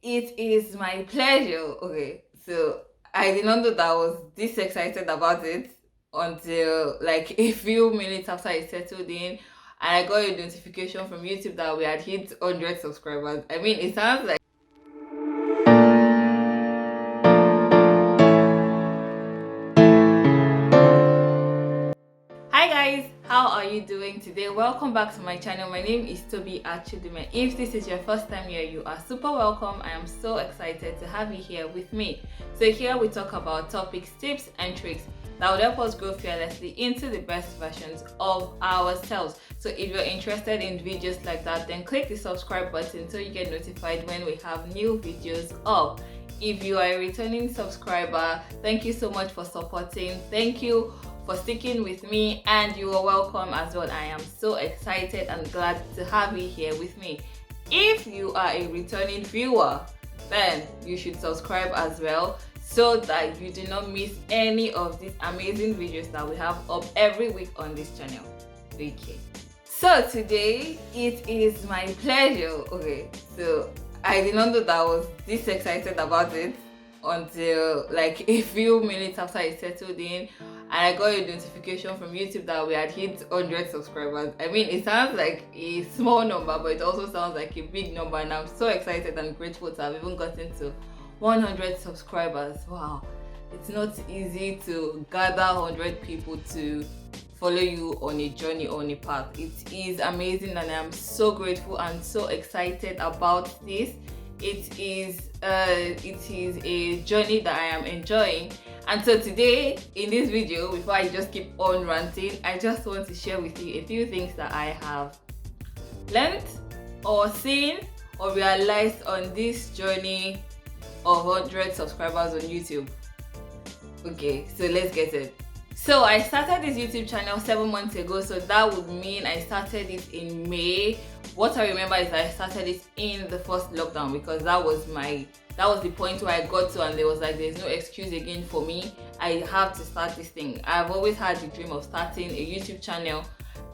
it is my pleasure. Okay, so I did not know that I was this excited about it until like a few minutes after I settled in, and I got a notification from YouTube that we had hit 100 subscribers. I mean, it sounds like. Hi guys, how are you doing today? Welcome back to my channel. My name is Tobi Achudume. If this is your first time here, you are super welcome. I am so excited to have you here with me. So here we talk about topics, tips and tricks that will help us grow fearlessly into the best versions of ourselves. So if you're interested in videos like that, then click the subscribe button so you get notified when we have new videos up. If you are a returning subscriber, thank you so much for supporting. Thank you for sticking with me, and you are welcome as well. I am so excited and glad to have you here with me. If you are a returning viewer, then you should subscribe as well so that you do not miss any of these amazing videos that we have up every week on this channel. Okay, so today it is my pleasure. Okay, so I did not know that I was this excited about it until like a few minutes after I settled in, and I got a notification from YouTube that we had hit 100 subscribers. I mean, it sounds like a small number, but it also sounds like a big number, and I'm so excited and grateful to have even gotten to 100 subscribers. Wow, it's not easy to gather 100 people to follow you on a journey, on a path. It is amazing, and I'm so grateful and so excited about this. It is a journey that I am enjoying. And so today in this video, before I just keep on ranting, I just want to share with you a few things that I have learned or seen or realized on this journey of 100 subscribers on YouTube. Okay, so let's get it. So I started this YouTube channel 7 months ago, so that would mean I started it in May. What I remember is I started it in the first lockdown, because that was the point where I got to, and there was like there's no excuse again for me. I have to start this thing. I've always had the dream of starting a YouTube channel,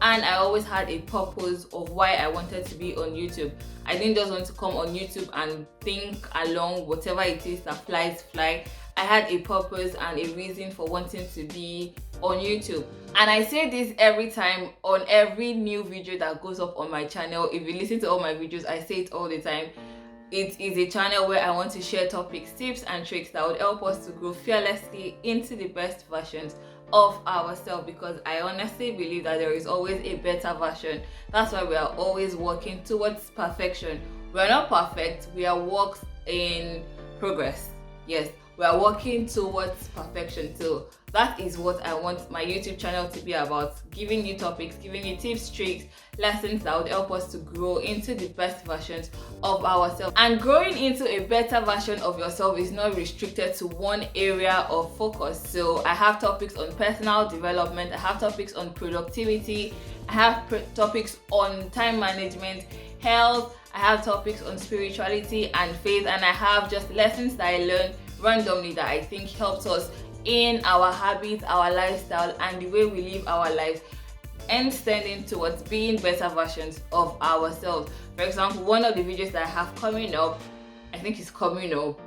and I always had a purpose of why I wanted to be on YouTube. I didn't just want to come on YouTube and think along whatever it is that flies fly. I had a purpose and a reason for wanting to be on YouTube. And I say this every time on every new video that goes up on my channel. If you listen to all my videos, I say it all the time. It is a channel where I want to share topics, tips and tricks that would help us to grow fearlessly into the best versions of ourselves, because I honestly believe that there is always a better version. That's why we are always working towards perfection. We are not perfect, we are works in progress. Yes, we are working towards perfection. So that is what I want my YouTube channel to be about: giving you topics, giving you tips, tricks, lessons that would help us to grow into the best versions of ourselves. And growing into a better version of yourself is not restricted to one area of focus. So I have topics on personal development, I have topics on productivity, I have topics on time management, health, I have topics on spirituality and faith, and I have just lessons that I learned randomly that I think helps us in our habits, our lifestyle, and the way we live our lives, and standing towards being better versions of ourselves. For example, one of the videos that I have coming up, I think it's coming up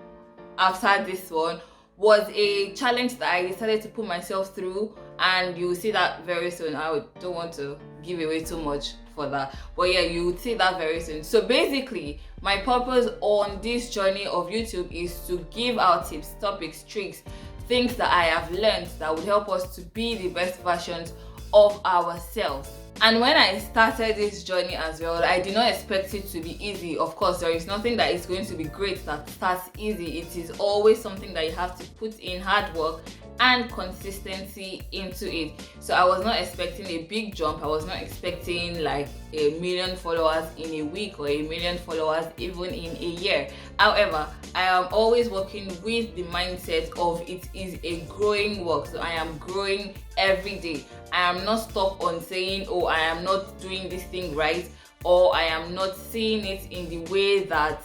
after this one, was a challenge that I decided to put myself through, and you will see that very soon. I don't want to give away too much for that, but yeah, you will see that very soon. So basically, my purpose on this journey of YouTube is to give out tips, topics, tricks, things that I have learned that would help us to be the best versions of ourselves. And when I started this journey as well, I did not expect it to be easy. Of course, there is nothing that is going to be great that starts easy. It is always something that you have to put in hard work and consistency into it. So I was not expecting a big jump. I was not expecting like 1 million followers in a week or 1 million followers even in a year. However, I am always working with the mindset of it is a growing work. So I am growing every day. I am not stuck on saying, oh, I am not doing this thing right, or I am not seeing it in the way that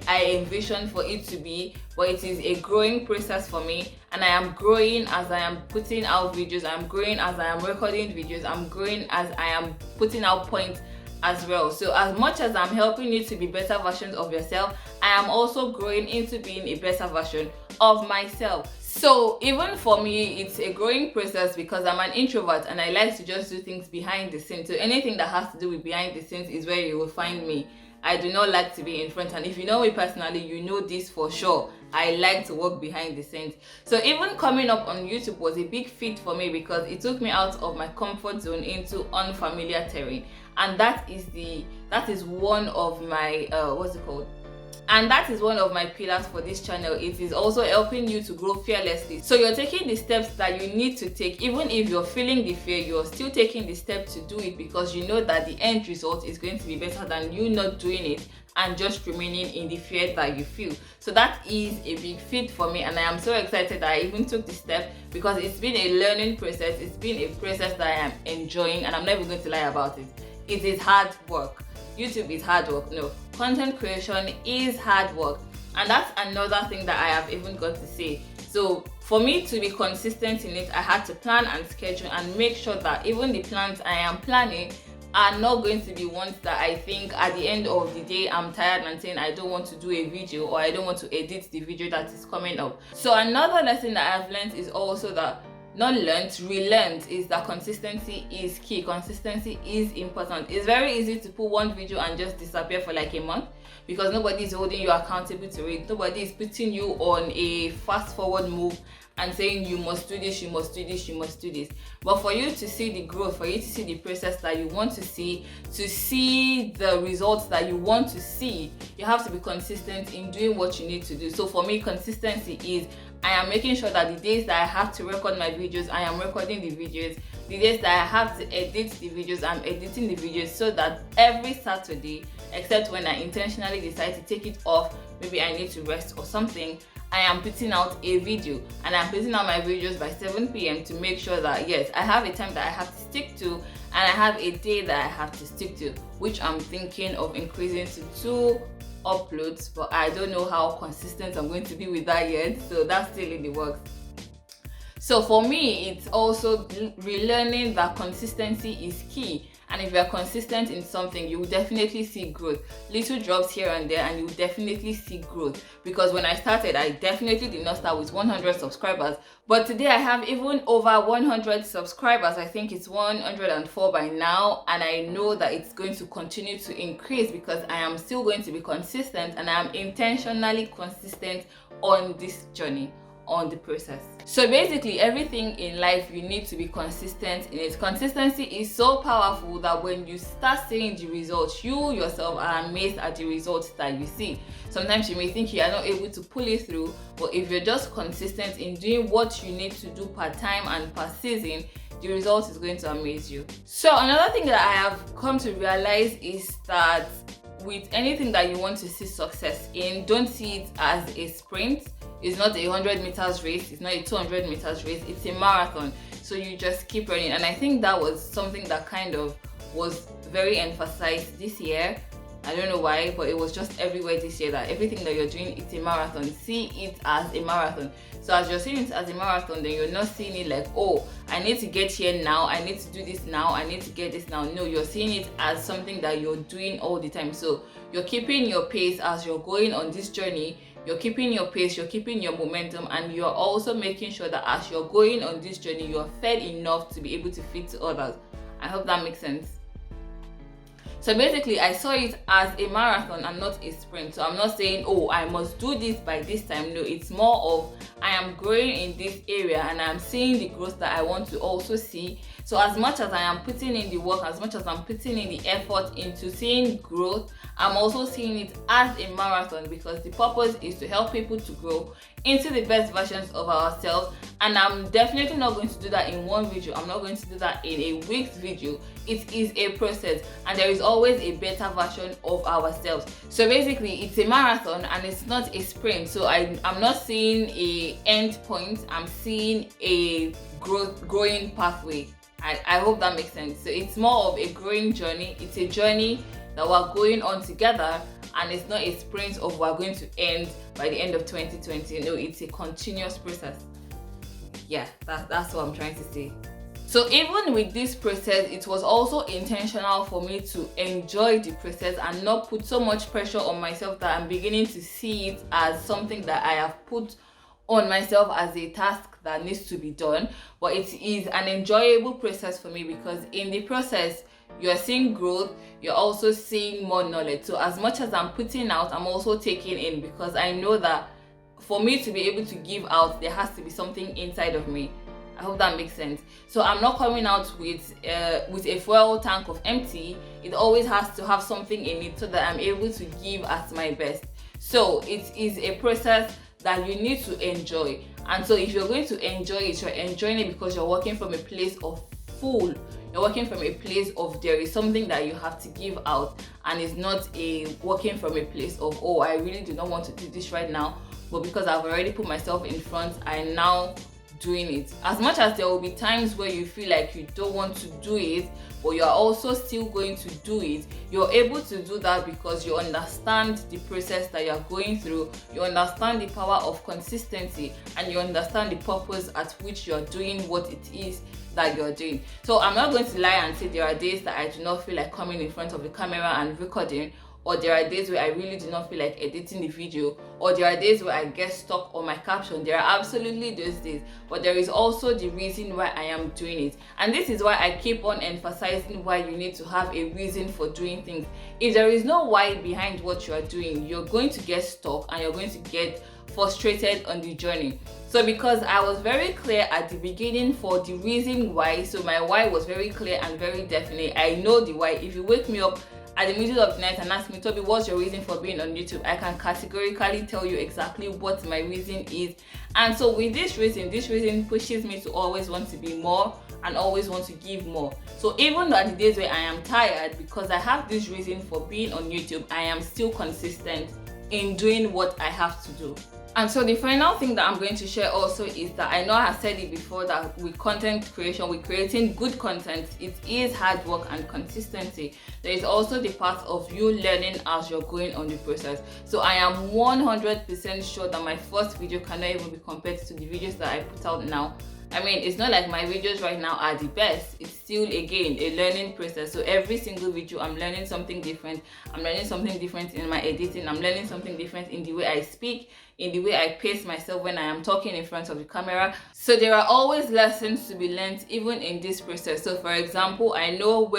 I envision for it to be, but it is a growing process for me, and I am growing as I am putting out videos, I'm growing as I am recording videos, I'm growing as I am putting out points as well. So as much as I'm helping you to be better versions of yourself, I am also growing into being a better version of myself. So even for me, it's a growing process because I'm an introvert and I like to just do things behind the scenes. So anything that has to do with behind the scenes is where you will find me. I do not like to be in front, and if you know me personally, you know this for sure. I like to work behind the scenes. So even coming up on YouTube was a big feat for me because it took me out of my comfort zone into unfamiliar terrain, and that is one of my and that is one of my pillars for this channel. It is also helping you to grow fearlessly. So you're taking the steps that you need to take. Even if you're feeling the fear, you're still taking the step to do it because you know that the end result is going to be better than you not doing it and just remaining in the fear that you feel. So that is a big feat for me, and I am so excited that I even took the step because it's been a learning process. It's been a process that I am enjoying, and I'm never going to lie about it. It is hard work. YouTube is hard work. No, content creation is hard work, and that's another thing that I have even got to say. So for me to be consistent in it, I had to plan and schedule and make sure that even the plans I am planning are not going to be ones that I think at the end of the day I'm tired and saying I don't want to do a video or I don't want to edit the video that is coming up. So another lesson that I've learned is also that relearned is that consistency is key. Consistency is important. It's very easy to put one video and just disappear for like a month because nobody is holding you accountable to it. Nobody is putting you on a fast forward move and saying you must do this, you must do this, you must do this. But for you to see the growth, for you to see the process that you want to see the results that you want to see, you have to be consistent in doing what you need to do. So for me, consistency is I am making sure that the days that I have to record my videos, I am recording the videos. The days that I have to edit the videos, I'm editing the videos, so that every Saturday, except when I intentionally decide to take it off, maybe I need to rest or something, I am putting out a video, and I'm putting out my videos by 7 p.m. to make sure that yes, I have a time that I have to stick to, and I have a day that I have to stick to, which I'm thinking of increasing to 2 uploads, but I don't know how consistent I'm going to be with that yet, so that's still in the works. So for me, it's also relearning that consistency is key. And if you are consistent in something, you will definitely see growth. Little drops here and there, and you will definitely see growth. Because when I started, I definitely did not start with 100 subscribers. But today I have even over 100 subscribers. I think it's 104 by now. And I know that it's going to continue to increase because I am still going to be consistent, and I am intentionally consistent on this journey, on the process. So basically, everything in life you need to be consistent in it. Consistency is so powerful that when you start seeing the results, you yourself are amazed at the results that you see. Sometimes you may think you are not able to pull it through, but if you're just consistent in doing what you need to do per time and per season, the result is going to amaze you. So another thing that I have come to realize is that with anything that you want to see success in, don't see it as a sprint. It's not a 100 meters race, it's not a 200 meters race, it's a marathon. So you just keep running. And I think that was something that kind of was very emphasized this year. I don't know why, but it was just everywhere this year that everything that you're doing, it's a marathon. See it as a marathon. So as you're seeing it as a marathon, then you're not seeing it like, oh, I need to get here now, I need to do this now, I need to get this now. No, you're seeing it as something that you're doing all the time. So you're keeping your pace as you're going on this journey. You're keeping your pace, you're keeping your momentum, and you're also making sure that as you're going on this journey, you're fed enough to be able to feed to others. I hope that makes sense. So basically, I saw it as a marathon and not a sprint. So I'm not saying, oh, I must do this by this time. No, it's more of I am growing in this area and I'm seeing the growth that I want to also see. So as much as I am putting in the work, as much as I'm putting in the effort into seeing growth, I'm also seeing it as a marathon because the purpose is to help people to grow into the best versions of ourselves. And I'm definitely not going to do that in one video. I'm not going to do that in a week's video. It is a process, and there is always a better version of ourselves. So basically, it's a marathon and it's not a sprint. So I'm not seeing a end point. I'm seeing a growing pathway. I hope that makes sense. So it's more of a growing journey. It's a journey that we're going on together, and it's not a sprint of we're going to end by the end of 2020. No, it's a continuous process. Yeah, that's what I'm trying to say. So even with this process, it was also intentional for me to enjoy the process and not put so much pressure on myself that I'm beginning to see it as something that I have put on myself as a task that needs to be done. But it is an enjoyable process for me, because in the process you're seeing growth, you're also seeing more knowledge. So as much as I'm putting out, I'm also taking in, because I know that for me to be able to give out, there has to be something inside of me. I hope that makes sense. So I'm not coming out with a fuel tank of empty. It always has to have something in it so that I'm able to give at my best. So it is a process that you need to enjoy. And so if you're going to enjoy it, you're enjoying it because you're working from a place of full. You're working from a place of there is something that you have to give out, and it's not a working from a place of, oh, I really do not want to do this right now, but because I've already put myself in front, I'm now doing it. As much as there will be times where you feel like you don't want to do it, but you're also still going to do it, you're able to do that because you understand the process that you're going through, you understand the power of consistency, and you understand the purpose at which you're doing what it is that you're doing. So I'm not going to lie and say there are days that I do not feel like coming in front of the camera and recording, or there are days where I really do not feel like editing the video, or there are days where I get stuck on my caption. There are absolutely those days, but there is also the reason why I am doing it. And this is why I keep on emphasizing why you need to have a reason for doing things. If there is no why behind what you are doing, you're going to get stuck and you're going to get frustrated on the journey. So because I was very clear at the beginning for the reason why, so my why was very clear and very definite. I know the why. If you wake me up at the middle of the night and ask me, Tobi, what's your reason for being on YouTube? I can categorically tell you exactly what my reason is. And so with this reason pushes me to always want to be more and always want to give more. So even though at the days where I am tired, because I have this reason for being on YouTube, I am still consistent in doing what I have to do. And so the final thing that I'm going to share also is that I know I have said it before, that with content creation, with creating good content, it is hard work and consistency. There is also the part of you learning as you're going on the process. So I am 100% sure that my first video cannot even be compared to the videos that I put out now. I mean, it's not like my videos right now are the best. It's still, again, a learning process. So every single video, I'm learning something different. I'm learning something different in my editing. I'm learning something different in the way I speak, in the way I pace myself when I am talking in front of the camera. So there are always lessons to be learned even in this process. So for example, I know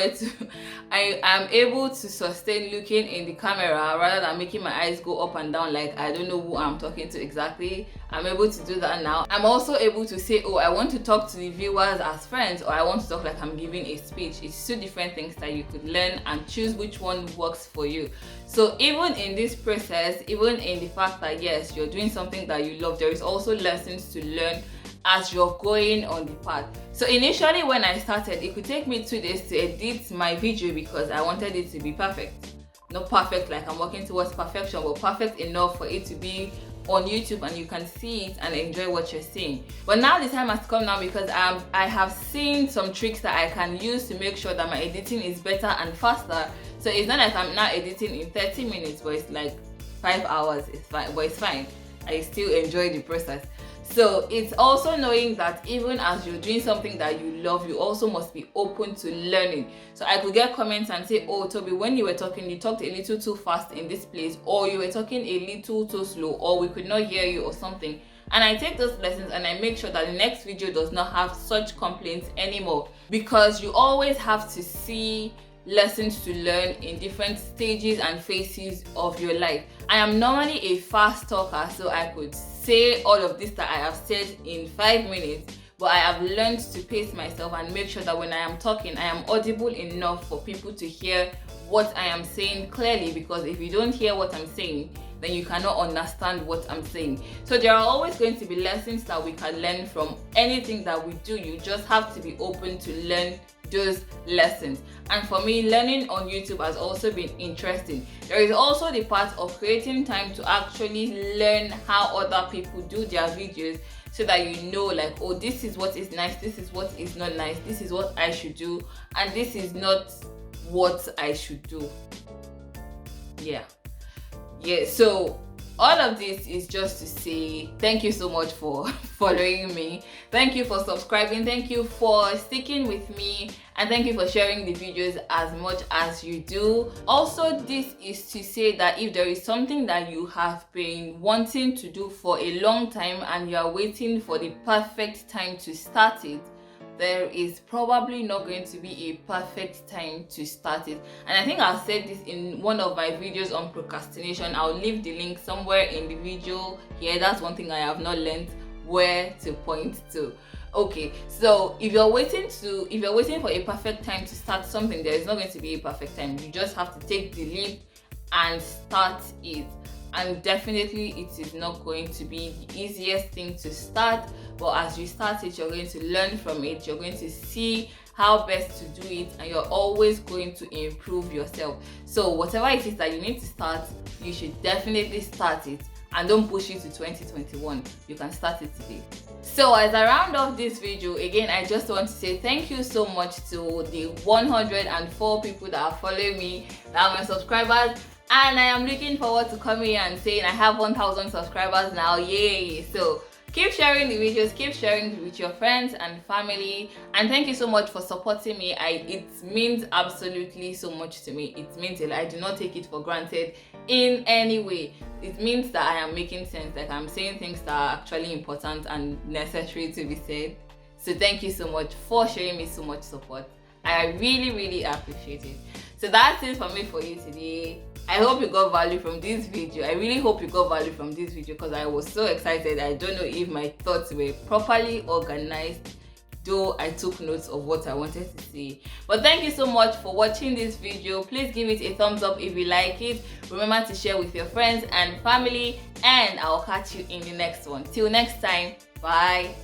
I am able to sustain looking in the camera rather than making my eyes go up and down like I don't know who I'm talking to exactly. I'm able to do that now. I'm also able to say, oh, I want to talk to the viewers as friends, or I want to talk like I'm giving a speech. It's two different things that you could learn and choose which one works for you. So even in this process, even in the fact that yes, you're doing something that you love, there is also lessons to learn as you're going on the path. So initially when I started, it could take me 2 days to edit my video because I wanted it to be perfect. Not perfect like I'm working towards perfection, but perfect enough for it to be on YouTube and you can see it and enjoy what you're seeing. But now the time has come now because I have seen some tricks that I can use to make sure that my editing is better and faster. So it's not like I'm now editing in 30 minutes, but it's like 5 hours. It's fine, but it's fine. I still enjoy the process. So it's also knowing that even as you're doing something that you love, you also must be open to learning. So I could get comments and say, oh Tobi, when you were talking, you talked a little too fast in this place, or you were talking a little too slow, or we could not hear you or something. And I take those lessons and I make sure that the next video does not have such complaints anymore, because you always have to see lessons to learn in different stages and phases of your life. I am normally a fast talker, so I could say all of this that I have said in 5 minutes, but I have learned to pace myself and make sure that when I am talking, I am audible enough for people to hear what I am saying clearly, because if you don't hear what I'm saying, then you cannot understand what I'm saying. So there are always going to be lessons that we can learn from anything that we do. You just have to be open to learn those lessons. And for me, learning on YouTube has also been interesting. There is also the part of creating time to actually learn how other people do their videos, so that you know, like, oh, this is what is nice, this is what is not nice, this is what I should do, and this is not what I should do. Yeah, so all of this is just to say thank you so much for following me. Thank you for subscribing. Thank you for sticking with me. And thank you for sharing the videos as much as you do. Also, this is to say that if there is something that you have been wanting to do for a long time and you are waiting for the perfect time to start it, there is probably not going to be a perfect time to start it. And I think I've said this in one of my videos on procrastination. I'll leave the link somewhere in the video here. That's one thing I have not learned where to point to. Okay, so if you're waiting for a perfect time to start something, there is not going to be a perfect time. You just have to take the leap and start it. And definitely it is not going to be the easiest thing to start, but as you start it, you're going to learn from it, you're going to see how best to do it, and you're always going to improve yourself. So whatever it is that you need to start, you should definitely start it, and don't push it to 2021. You can start it today. So as I round off this video, again, I just want to say thank you so much to the 104 people that are following me, that are my subscribers. And I am looking forward to coming here and saying I have 1,000 subscribers now, yay! So keep sharing the videos, keep sharing with your friends and family, and thank you so much for supporting me. It means absolutely so much to me. It means a lot. I do not take it for granted in any way. It means that I am making sense, like I'm saying things that are actually important and necessary to be said. So thank you so much for showing me so much support. I really appreciate it. So that's it for me for you today. I hope you got value from this video. I really hope you got value from this video because I was so excited. I don't know if my thoughts were properly organized, though I took notes of what I wanted to say. But thank you so much for watching this video. Please give it a thumbs up if you like it. Remember to share with your friends and family, and I'll catch you in the next one. Till next time, bye.